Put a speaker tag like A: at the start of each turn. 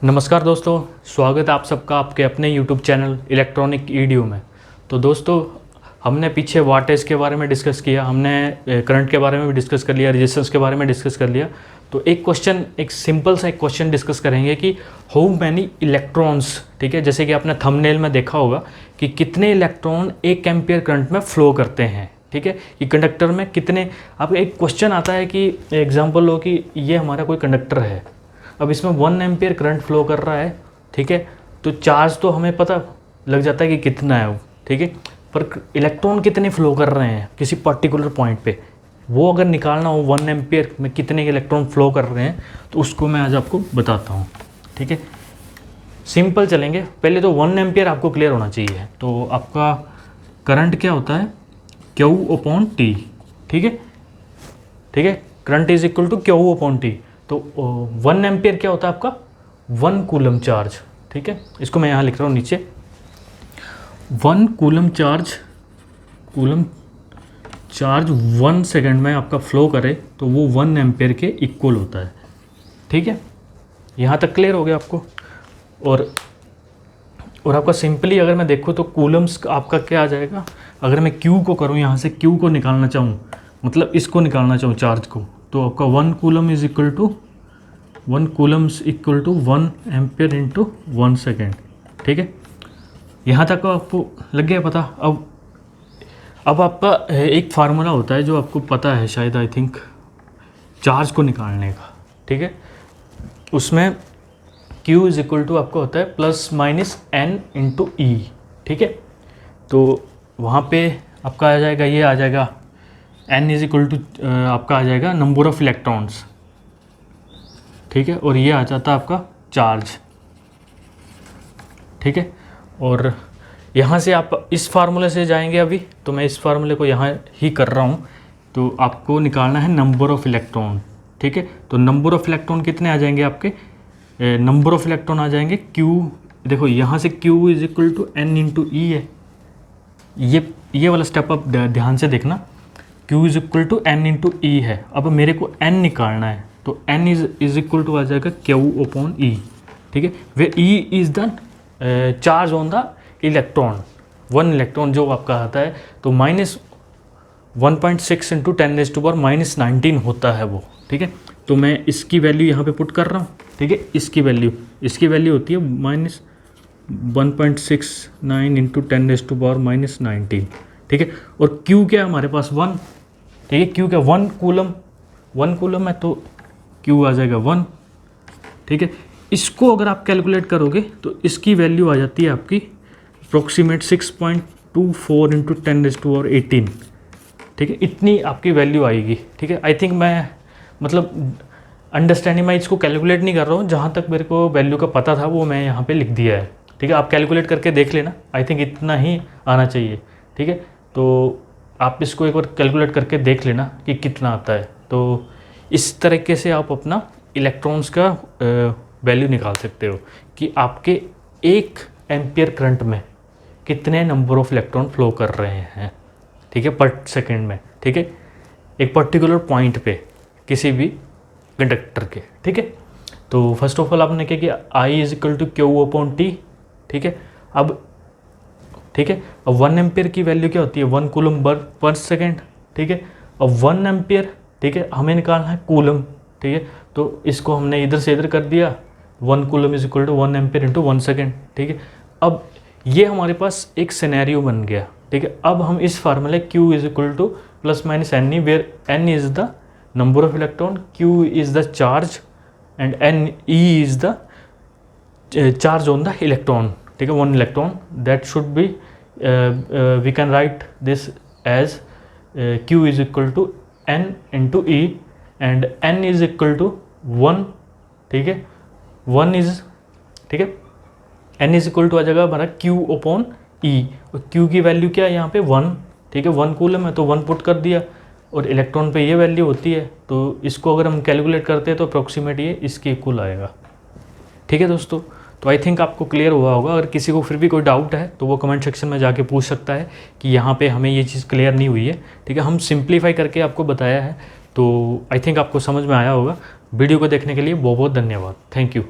A: नमस्कार दोस्तों, स्वागत है आप सबका आपके अपने YouTube चैनल इलेक्ट्रॉनिक ईडीयू में। तो दोस्तों, हमने पीछे वाटेज के बारे में डिस्कस किया, हमने करंट के बारे में भी डिस्कस कर लिया, रेजिस्टेंस के बारे में डिस्कस कर लिया। तो एक सिंपल सा एक क्वेश्चन डिस्कस करेंगे कि हाउ मैनी इलेक्ट्रॉन्स, ठीक है, जैसे कि आपने थंबनेल में देखा होगा कि कितने इलेक्ट्रॉन 1 एम्पियर करंट में फ्लो करते हैं, ठीक है, कि कंडक्टर में कितने। अब एक क्वेश्चन आता है कि एग्जाम्पल लो कि ये हमारा कोई कंडक्टर है, अब इसमें 1 एम्पियर करंट फ्लो कर रहा है, ठीक है, तो चार्ज तो हमें पता लग जाता है कि कितना है वो, ठीक है, पर इलेक्ट्रॉन कितने फ्लो कर रहे हैं किसी पर्टिकुलर पॉइंट पे, वो अगर निकालना हो 1 एम्पियर में कितने इलेक्ट्रॉन फ्लो कर रहे हैं, तो उसको मैं आज आपको बताता हूँ, ठीक है। सिंपल चलेंगे, पहले तो 1 एम्पियर आपको क्लियर होना चाहिए। तो आपका करंट क्या होता है, Q/T, ठीक है, ठीक है, current is equal to Q/T। तो 1 एम्पियर क्या होता है आपका, 1 कूलम चार्ज, ठीक है, इसको मैं यहाँ लिख रहा हूँ नीचे, 1 कूलम चार्ज 1 सेकेंड में आपका फ्लो करे तो वो 1 एम्पियर के इक्वल होता है, ठीक है। यहाँ तक क्लियर हो गया आपको। और आपका सिंपली अगर मैं देखूँ तो कूलम्स आपका क्या आ जाएगा, अगर मैं Q को करूँ, यहाँ से Q को निकालना चाहूँ, मतलब इसको निकालना चाहूँ चार्ज को, तो आपका 1 coulomb is equal to 1 ampere into 1 second, ठीक है। यहाँ तक आपको लग गया पता। अब आपका एक फार्मूला होता है जो आपको पता है शायद, आई थिंक, चार्ज को निकालने का, ठीक है। उसमें Q इज इक्वल टू आपका होता है ±N इंटू E, ठीक है। तो वहाँ पे आपका आ जाएगा, ये आ जाएगा N इज इक्वल टू आपका आ जाएगा नंबर ऑफ इलेक्ट्रॉन्स, ठीक है, और ये आ जाता है आपका चार्ज, ठीक है। और यहाँ से आप इस फार्मूले से जाएंगे अभी, तो मैं इस फार्मूले को यहाँ ही कर रहा हूँ। तो आपको निकालना है नंबर ऑफ़ इलेक्ट्रॉन, ठीक है। तो नंबर ऑफ़ इलेक्ट्रॉन कितने आ जाएंगे आपके, नंबर ऑफ़ इलेक्ट्रॉन आ जाएंगे Q, देखो यहाँ से Q is equal to N into E है, ये वाला स्टेप आप ध्यान से देखना, Q is equal to N into E है। अब मेरे को N निकालना है, तो N इज इक्वल टू आ जाएगा Q/E, ठीक है, वे E is the charge on the electron, 1 electron जो आपका आता है, तो -1.6 इंटू 10⁻⁻19 होता है वो, ठीक है। तो मैं इसकी वैल्यू यहाँ पे पुट कर रहा हूँ, ठीक है, इसकी वैल्यू होती है -1.69 इंटू 10⁻⁻19, ठीक है। और Q क्या है हमारे पास 1, ठीक है, Q क्या 1 कूलम है, तो Q आ जाएगा 1, ठीक है। इसको अगर आप कैलकुलेट करोगे तो इसकी वैल्यू आ जाती है आपकी अप्रोक्सीमेट 6.24 इंटू 10⁻18, ठीक है, इतनी आपकी वैल्यू आएगी, ठीक है। आई थिंक मैं मतलब अंडरस्टैंडिंग, मैं इसको कैलकुलेट नहीं कर रहा हूँ, जहाँ तक मेरे को वैल्यू का पता था वो मैं यहाँ पे लिख दिया है, ठीक है। आप कैलकुलेट करके देख लेना, आई थिंक इतना ही आना चाहिए, ठीक है। तो आप इसको एक बार कैलकुलेट करके देख लेना कि कितना आता है। तो इस तरीके से आप अपना इलेक्ट्रॉन्स का वैल्यू निकाल सकते हो कि आपके 1 एम्पियर करंट में कितने नंबर ऑफ इलेक्ट्रॉन फ्लो कर रहे हैं, ठीक है, पर सेकेंड में, ठीक है, एक पर्टिकुलर पॉइंट पे किसी भी कंडक्टर के, ठीक है। तो फर्स्ट ऑफ ऑल आपने क्या किया, I is equal to Q/T, ठीक है। अब 1 एम्पियर की वैल्यू क्या होती है, 1 कूलम पर सेकेंड, ठीक है। अब 1 एम्पियर, ठीक है, हमें निकालना है कूलम, ठीक है, तो इसको हमने इधर से इधर कर दिया, 1 coulomb is equal to 1 ampere into 1 second, ठीक है। अब ये हमारे पास एक सिनेरियो बन गया, ठीक है। अब हम इस फार्मूले Q is equal to ±N, where N is the number of electron, Q is the charge and E is the charge on the electron, ठीक है, 1 electron, that should be we can write this as Q is equal to N into E and N is equal to 1, ठीक है, 1 is, ठीक है, N is equal to आ जाएगा हमारा Q/E, और Q की वैल्यू क्या है यहाँ पे 1, ठीक है, 1 कूलम है तो 1 पुट कर दिया, और इलेक्ट्रॉन पे ये वैल्यू होती है, तो इसको अगर हम कैलकुलेट करते हैं तो अप्रोक्सीमेट ये इसके इक्वल आएगा, ठीक है दोस्तों। तो आई थिंक आपको क्लियर हुआ होगा। अगर किसी को फिर भी कोई डाउट है तो वो कमेंट सेक्शन में जाके पूछ सकता है कि यहाँ पे हमें ये चीज़ क्लियर नहीं हुई है, ठीक है, हम सिंप्लीफाई करके आपको बताया है। तो आई थिंक आपको समझ में आया होगा। वीडियो को देखने के लिए बहुत बहुत धन्यवाद। Thank you.